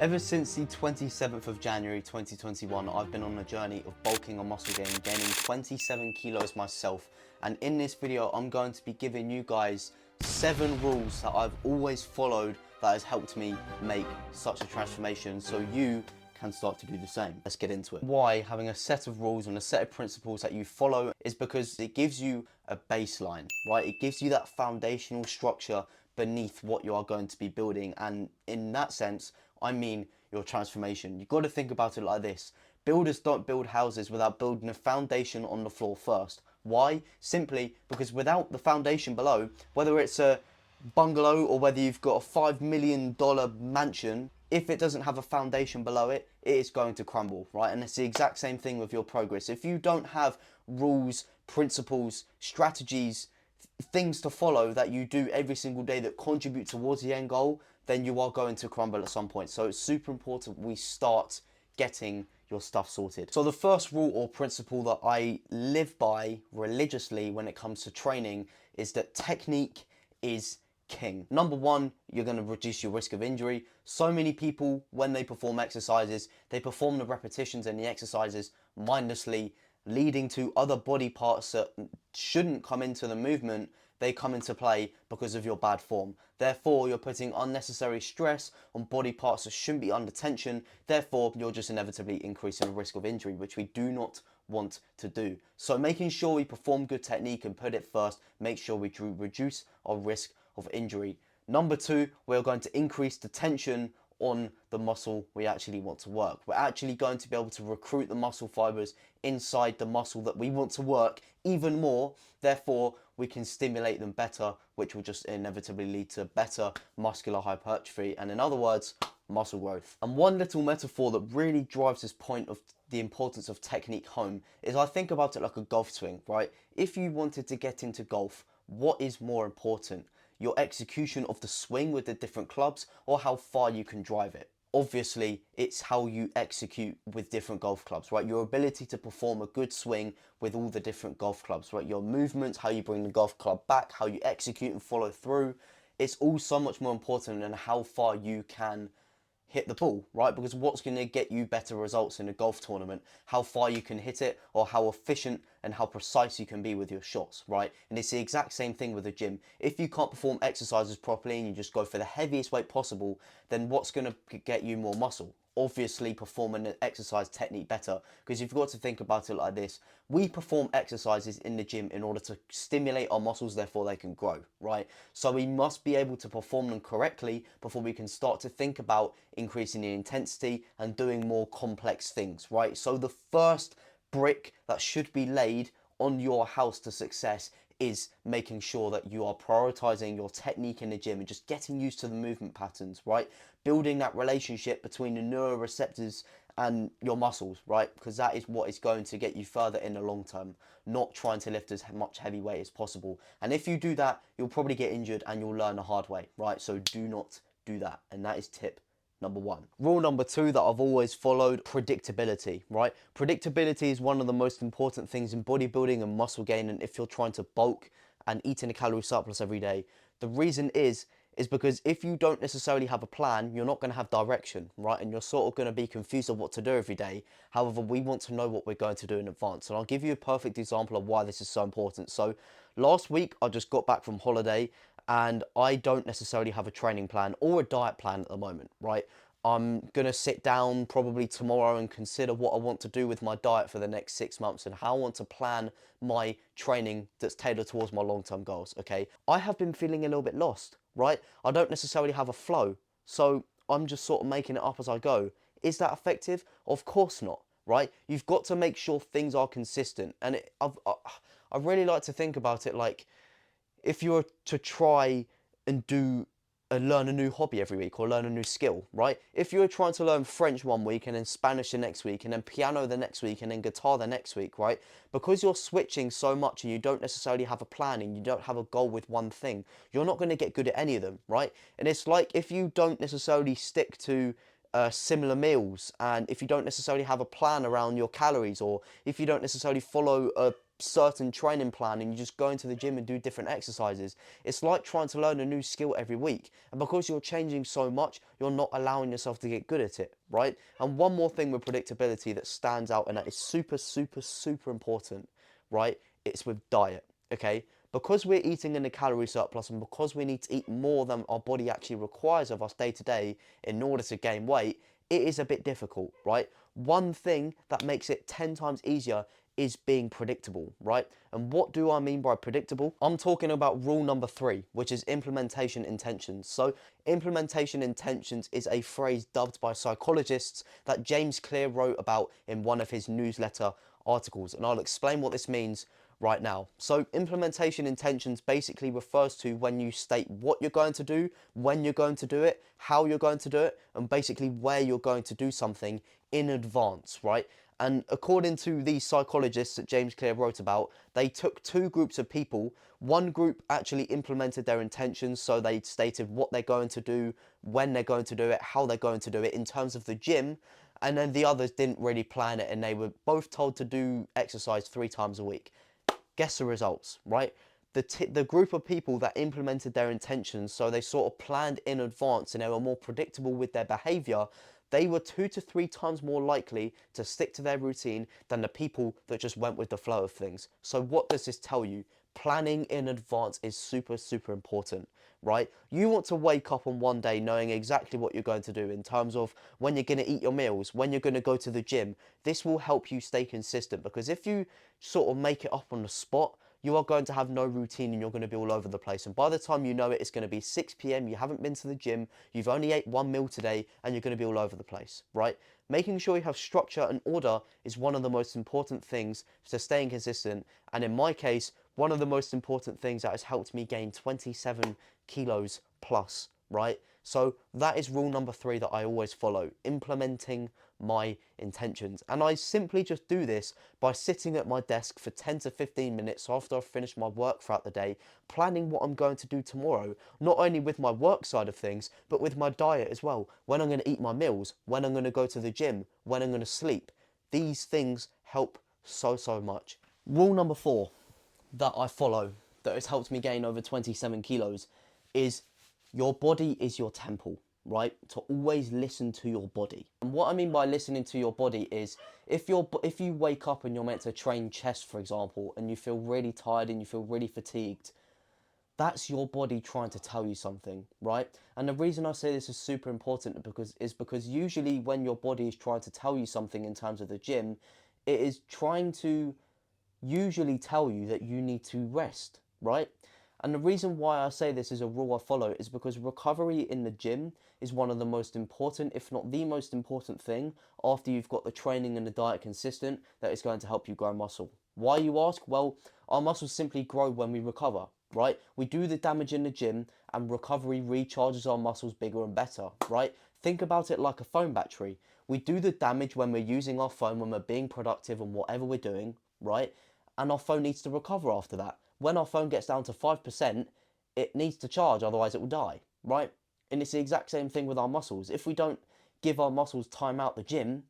Ever since the 27th of January 2021, I've been on a journey of bulking on muscle gain, gaining 27 kilos myself. And in this video, I'm going to be giving you guys 7 rules that I've always followed that has helped me make such a transformation so you can start to do the same. Let's get into it. Why having a set of rules and a set of principles that you follow is because it gives you a baseline, right? It gives you that foundational structure beneath what you are going to be building, and in that sense I mean your transformation. You've got to think about it like this. Builders don't build houses without building a foundation on the floor first. Why? Simply because without the foundation below, whether it's a bungalow or whether you've got a $5 million mansion, if it doesn't have a foundation below it, it is going to crumble, right? And it's the exact same thing with your progress. If you don't have rules, principles, strategies, things to follow that you do every single day that contribute towards the end goal, then you are going to crumble at some point. So it's super important we start getting your stuff sorted. So the first rule or principle that I live by religiously when it comes to training is that technique is king. Number one, you're going to reduce your risk of injury. So many people, when they perform exercises, they perform the repetitions and the exercises mindlessly, leading to other body parts that shouldn't come into the movement. They come into play because of your bad form. Therefore, you're putting unnecessary stress on body parts that shouldn't be under tension. Therefore, you're just inevitably increasing the risk of injury, which we do not want to do. So making sure we perform good technique and put it first, make sure we reduce our risk of injury. Number two, we're going to increase the tension on the muscle we actually want to work. We're actually going to be able to recruit the muscle fibers inside the muscle that we want to work even more. Therefore, we can stimulate them better, which will just inevitably lead to better muscular hypertrophy, and in other words, muscle growth. And one little metaphor that really drives this point of the importance of technique home is I think about it like a golf swing, right? If you wanted to get into golf, what is more important? Your execution of the swing with the different clubs, or how far you can drive it? Obviously, it's how you execute with different golf clubs, right? Your ability to perform a good swing with all the different golf clubs, right? Your movements, how you bring the golf club back, how you execute and follow through. It's all so much more important than how far you can hit the ball, right? Because what's going to get you better results in a golf tournament? How far you can hit it, or how efficient and how precise you can be with your shots, right? And it's the exact same thing with the gym. If you can't perform exercises properly and you just go for the heaviest weight possible, then what's going to get you more muscle? Obviously performing an exercise technique better, because you've got to think about it like this. We perform exercises in the gym in order to stimulate our muscles, therefore they can grow, right? So we must be able to perform them correctly before we can start to think about increasing the intensity and doing more complex things, right? So the first brick that should be laid on your house to success is making sure that you are prioritizing your technique in the gym and just getting used to the movement patterns, right? Building that relationship between the neuroreceptors and your muscles, right? Because that is what is going to get you further in the long term, not trying to lift as much heavy weight as possible. And if you do that, you'll probably get injured and you'll learn the hard way, right? So do not do that. And that is tip number one. Rule number two that I've always followed, predictability, right? Predictability is one of the most important things in bodybuilding and muscle gain, and if you're trying to bulk and eating a calorie surplus every day. The reason is because if you don't necessarily have a plan, you're not going to have direction, right? And you're sort of going to be confused of what to do every day. However, we want to know what we're going to do in advance. And I'll give you a perfect example of why this is so important. So last week, I just got back from holiday, and I don't necessarily have a training plan or a diet plan at the moment, right? I'm going to sit down probably tomorrow and consider what I want to do with my diet for the next 6 months and how I want to plan my training that's tailored towards my long-term goals, okay? I have been feeling a little bit lost, right? I don't necessarily have a flow, so I'm just sort of making it up as I go. Is that effective? Of course not, right? You've got to make sure things are consistent, and I really like to think about it like, if you were to try and learn a new hobby every week or learn a new skill, right? If you were trying to learn French one week and then Spanish the next week and then piano the next week and then guitar the next week, right? Because you're switching so much and you don't necessarily have a plan and you don't have a goal with one thing, you're not going to get good at any of them, right? And it's like if you don't necessarily stick to similar meals, and if you don't necessarily have a plan around your calories, or if you don't necessarily follow a certain training plan and you just go into the gym and do different exercises. It's like trying to learn a new skill every week. And because you're changing so much, you're not allowing yourself to get good at it, right? And one more thing with predictability that stands out and that is super, super, super important, right? It's with diet, okay? Because we're eating in a calorie surplus and because we need to eat more than our body actually requires of us day to day in order to gain weight, it is a bit difficult, right? One thing that makes it 10 times easier is being predictable, right? And what do I mean by predictable? I'm talking about rule number 3, which is implementation intentions. So implementation intentions is a phrase dubbed by psychologists that James Clear wrote about in one of his newsletter articles. And I'll explain what this means right now. So implementation intentions basically refers to when you state what you're going to do, when you're going to do it, how you're going to do it, and basically where you're going to do something in advance, right? And according to these psychologists that James Clear wrote about, they took 2 groups of people. One group actually implemented their intentions, so they stated what they're going to do, when they're going to do it, how they're going to do it in terms of the gym. And then the others didn't really plan it and they were both told to do exercise 3 times a week. Guess the results, right? The group of people that implemented their intentions, so they sort of planned in advance and they were more predictable with their behavior, they were 2 to 3 times more likely to stick to their routine than the people that just went with the flow of things. So what does this tell you? Planning in advance is super, super important, right? You want to wake up on one day knowing exactly what you're going to do in terms of when you're going to eat your meals, when you're going to go to the gym. This will help you stay consistent, because if you sort of make it up on the spot, you are going to have no routine and you're going to be all over the place. And by the time you know it, it's going to be 6 p.m, you haven't been to the gym, you've only ate 1 meal today, and you're going to be all over the place, right? Making sure you have structure and order is one of the most important things to staying consistent. And in my case, one of the most important things that has helped me gain 27 kilos plus, right? So that is rule number 3 that I always follow, implementing my intentions. And I simply just do this by sitting at my desk for 10 to 15 minutes after I've finished my work throughout the day, planning what I'm going to do tomorrow, not only with my work side of things, but with my diet as well. When I'm going to eat my meals, when I'm going to go to the gym, when I'm going to sleep. These things help so, so much. Rule number 4 that I follow that has helped me gain over 27 kilos is your body is your temple, right? To always listen to your body. And what I mean by listening to your body is if you wake up and you're meant to train chest, for example, and you feel really tired and you feel really fatigued, that's your body trying to tell you something, right? And the reason I say this is super important is because usually when your body is trying to tell you something in terms of the gym, it is trying to usually tell you that you need to rest, right? And the reason why I say this is a rule I follow is because recovery in the gym is one of the most important, if not the most important thing, after you've got the training and the diet consistent, that is going to help you grow muscle. Why, you ask? Well, our muscles simply grow when we recover, right? We do the damage in the gym and recovery recharges our muscles bigger and better, right? Think about it like a phone battery. We do the damage when we're using our phone, when we're being productive and whatever we're doing, right? And our phone needs to recover after that. When our phone gets down to 5%, it needs to charge, otherwise it will die, right? And it's the exact same thing with our muscles. If we don't give our muscles time out the gym,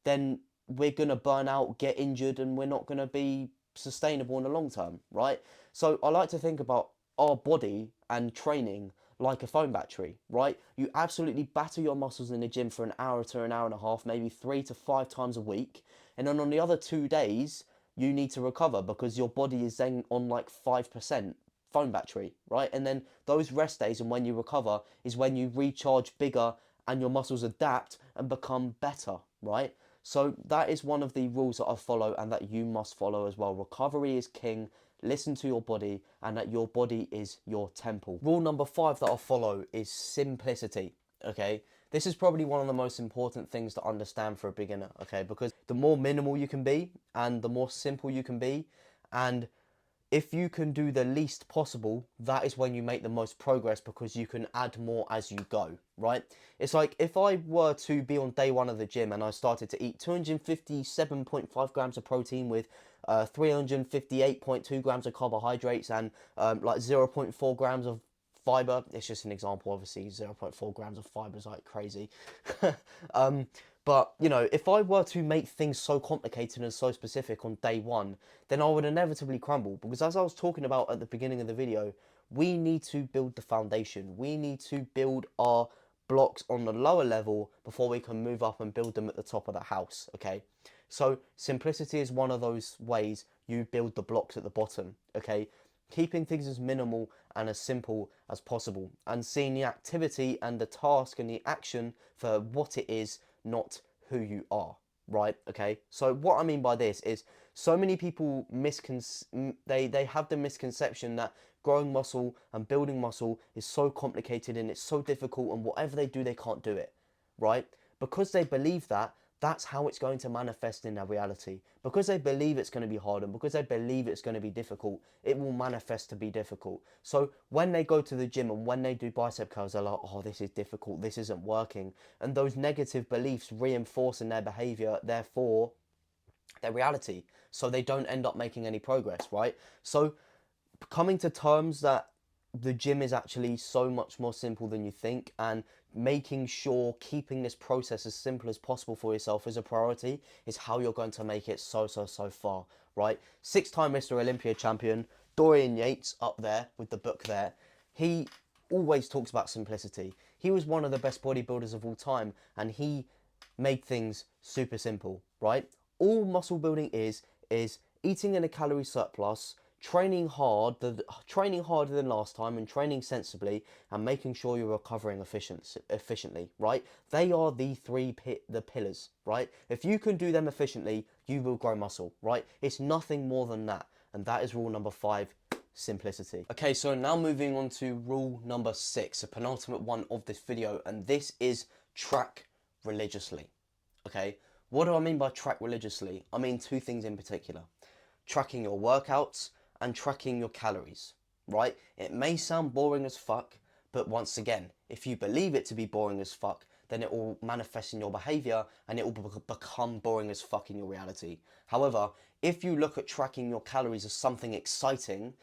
then we're going to burn out, get injured, and we're not going to be sustainable in the long term, right? So I like to think about our body and training like a phone battery, right? You absolutely batter your muscles in the gym for an hour to an hour and a half, maybe 3 to 5 times a week. And then on the other 2 days, you need to recover because your body is then on like 5% phone battery, right? And then those rest days and when you recover is when you recharge bigger and your muscles adapt and become better, right? So that is one of the rules that I follow and that you must follow as well. Recovery is king. Listen to your body and that your body is your temple. Rule number 5 that I follow is simplicity, okay? This is probably one of the most important things to understand for a beginner, okay? Because the more minimal you can be and the more simple you can be, and if you can do the least possible, that is when you make the most progress because you can add more as you go, right? It's like if I were to be on day 1 of the gym and I started to eat 257.5 grams of protein with 358.2 grams of carbohydrates and like 0.4 grams of fiber. It's just an example, obviously 0.4 grams of fiber is like crazy. But, you know, if I were to make things so complicated and so specific on day one, then I would inevitably crumble. Because as I was talking about at the beginning of the video, we need to build the foundation. We need to build our blocks on the lower level before we can move up and build them at the top of the house, okay? So simplicity is one of those ways you build the blocks at the bottom, okay? Keeping things as minimal and as simple as possible, and seeing the activity and the task and the action for what it is, not who you are, right? Okay, so what I mean by this is so many people they have the misconception that growing muscle and building muscle is so complicated and it's so difficult, and whatever they do they can't do it, right? Because they believe that, that's how it's going to manifest in their reality. Because they believe it's going to be hard, and because they believe it's going to be difficult, it will manifest to be difficult. So when they go to the gym and when they do bicep curls, they're like, oh, this is difficult, this isn't working. And those negative beliefs reinforce in their behavior, therefore their reality. So they don't end up making any progress, right? So coming to terms that the gym is actually so much more simple than you think, and making sure keeping this process as simple as possible for yourself as a priority is how you're going to make it so far, right? 6-time Mr. Olympia champion Dorian Yates, up there with the book there, he always talks about simplicity. He was one of the best bodybuilders of all time, and he made things super simple, right? All muscle building is eating in a calorie surplus, training harder than last time, and training sensibly, and making sure you're recovering efficiently, right? They are the the pillars, right? If you can do them efficiently, you will grow muscle, right? It's nothing more than that. And that is rule number 5, simplicity. Okay, so now moving on to rule number 6, the penultimate one of this video, and this is track religiously. Okay, what do I mean by track religiously? I mean 2 things in particular: tracking your workouts and tracking your calories, right? It may sound boring as fuck, but once again, if you believe it to be boring as fuck, then it will manifest in your behavior and it will become boring as fuck in your reality. However, if you look at tracking your calories as something exciting,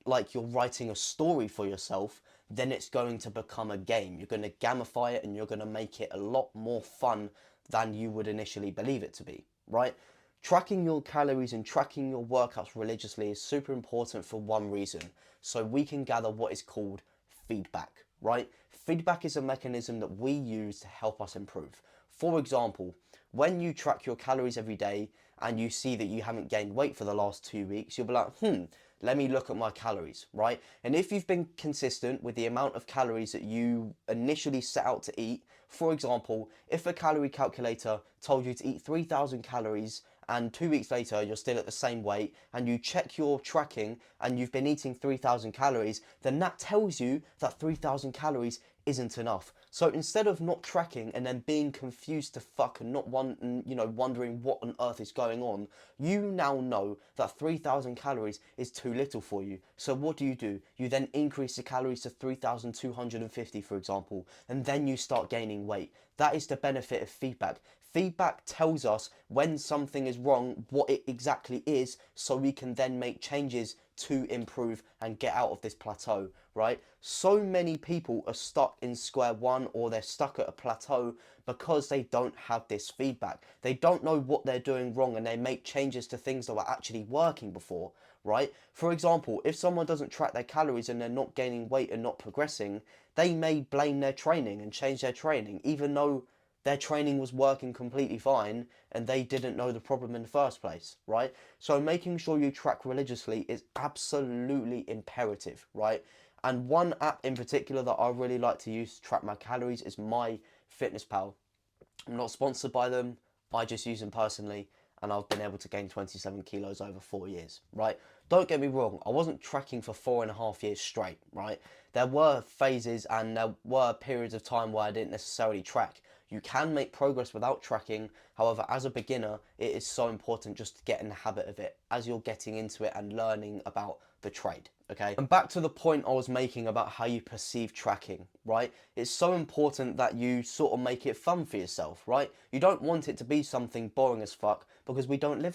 like you're writing a story for yourself, then it's going to become a game. You're going to gamify it and you're going to make it a lot more fun than you would initially believe it to be, right? Tracking your calories and tracking your workouts religiously is super important for one reason: so we can gather what is called feedback, right? Feedback is a mechanism that we use to help us improve. For example, when you track your calories every day and you see that you haven't gained weight for the last 2 weeks, you'll be like, let me look at my calories, right? And if you've been consistent with the amount of calories that you initially set out to eat, for example, if a calorie calculator told you to eat 3,000 calories and 2 weeks later you're still at the same weight, and you check your tracking and you've been eating 3,000 calories, then that tells you that 3,000 calories isn't enough. So instead of not tracking and then being confused to fuck and not wondering what on earth is going on, you now know that 3,000 calories is too little for you. So what do? You then increase the calories to 3,250, for example, and then you start gaining weight. That is the benefit of feedback. Feedback tells us when something is wrong, what it exactly is, so we can then make changes to improve and get out of this plateau, right? So many people are stuck in square one, or they're stuck at a plateau because they don't have this feedback. They don't know what they're doing wrong, and they make changes to things that were actually working before, right? For example, if someone doesn't track their calories and they're not gaining weight and not progressing, they may blame their training and change their training, even though their training was working completely fine and they didn't know the problem in the first place, right? So making sure you track religiously is absolutely imperative, right? And one app in particular that I really like to use to track my calories is MyFitnessPal. I'm not sponsored by them, I just use them personally, and I've been able to gain 27 kilos over 4 years, right? Don't get me wrong, I wasn't tracking for 4.5 years straight, right? There were phases and there were periods of time where I didn't necessarily track. You can make progress without tracking. However, as a beginner, it is so important just to get in the habit of it as you're getting into it and learning about the trade, okay? And back to the point I was making about how you perceive tracking, right? It's so important that you sort of make it fun for yourself, right? You don't want it to be something boring as fuck, because we don't live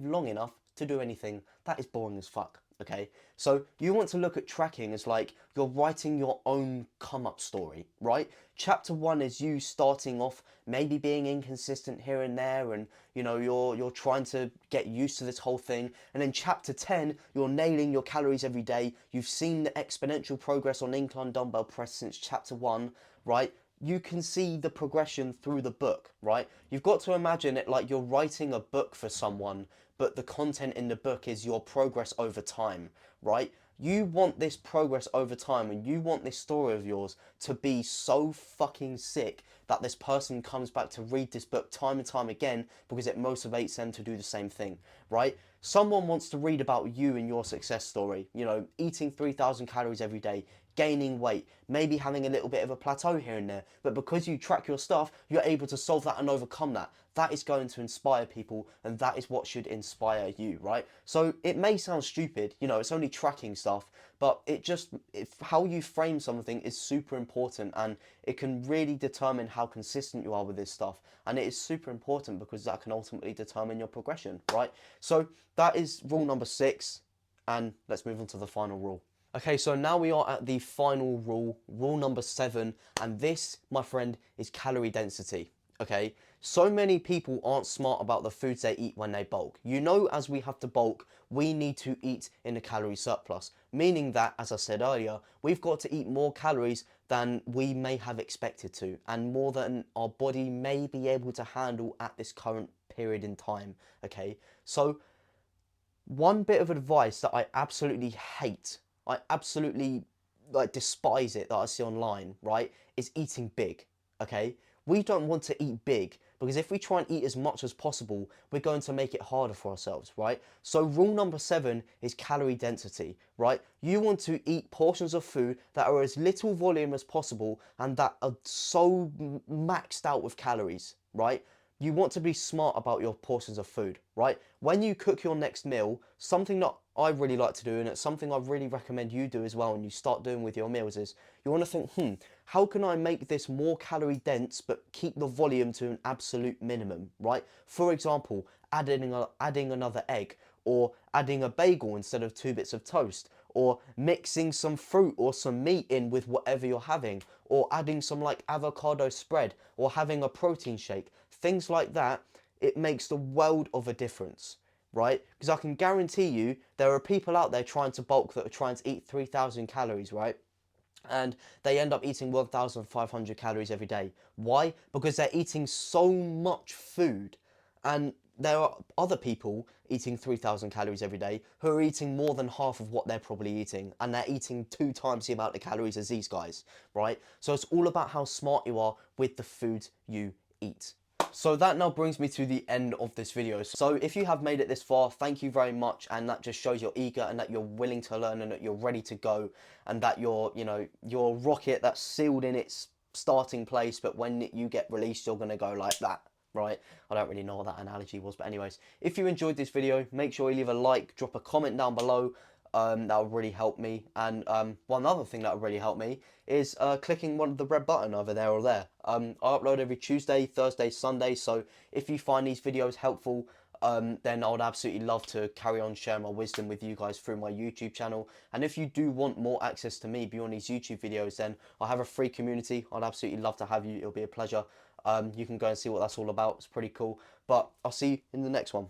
long enough to do anything that is boring as fuck, Okay, so you want to look at tracking as like you're writing your own come up story, right? Chapter 1 is you starting off, maybe being inconsistent here and there, and you know you're trying to get used to this whole thing. And then chapter 10, you're nailing your calories every day. You've seen the exponential progress on incline dumbbell press since chapter 1, right? You can see the progression through the book, right? You've got to imagine it like you're writing a book for someone, but the content in the book is your progress over time, right? You want this progress over time, and you want this story of yours to be so fucking sick that this person comes back to read this book time and time again because it motivates them to do the same thing, right? Someone wants to read about you and your success story, you know, eating 3,000 calories every day, gaining weight, maybe having a little bit of a plateau here and there, but because you track your stuff, you're able to solve that and overcome that. That is going to inspire people, and that is what should inspire you, right? So it may sound stupid, you know, it's only tracking stuff, but how you frame something is super important, and it can really determine how consistent you are with this stuff. And it is super important because that can ultimately determine your progression, right? So that is rule number 6, and let's move on to the final rule. Okay, so now we are at the final rule, rule number 7, and this, my friend, is calorie density. Okay, so many people aren't smart about the foods they eat when they bulk. You know, as we have to bulk, we need to eat in a calorie surplus, meaning that, as I said earlier, we've got to eat more calories than we may have expected to, and more than our body may be able to handle at this current period in time. Okay, so one bit of advice that I absolutely hate, I absolutely like despise it, that I see online, right, is eating big. Okay, we don't want to eat big because if we try and eat as much as possible, we're going to make it harder for ourselves, right? So rule number 7 is calorie density, right? You want to eat portions of food that are as little volume as possible and that are so maxed out with calories, right? You want to be smart about your portions of food, right? When you cook your next meal, something that I really like to do, and it's something I really recommend you do as well, and you start doing with your meals, is you want to think, how can I make this more calorie dense but keep the volume to an absolute minimum, right? For example, adding another egg, or adding a bagel instead of 2 bits of toast, or mixing some fruit or some meat in with whatever you're having, or adding some like avocado spread, or having a protein shake. Things like that, it makes the world of a difference, right? Because I can guarantee you there are people out there trying to bulk that are trying to eat 3,000 calories, right? And they end up eating 1,500 calories every day. Why? Because they're eating so much food. And there are other people eating 3,000 calories every day who are eating more than half of what they're probably eating. And they're eating 2 times the amount of calories as these guys, right? So it's all about how smart you are with the food you eat. So that now brings me to the end of this video. So if you have made it this far, thank you very much, and that just shows you're eager and that you're willing to learn and that you're ready to go, and that you're, you know, you're a rocket that's sealed in its starting place, but when you get released, you're gonna go like that, right? I don't really know what that analogy was, but anyways, if you enjoyed this video, make sure you leave a like, drop a comment down below. That would really help me. And one other thing that would really help me is clicking the red button over there or there. I upload every Tuesday, Thursday, Sunday, so if you find these videos helpful, then I would absolutely love to carry on sharing my wisdom with you guys through my YouTube channel. And if you do want more access to me beyond these YouTube videos, then I have a free community. I'd absolutely love to have you. It'll be a pleasure. You can go and see what that's all about. It's pretty cool. But I'll see you in the next one.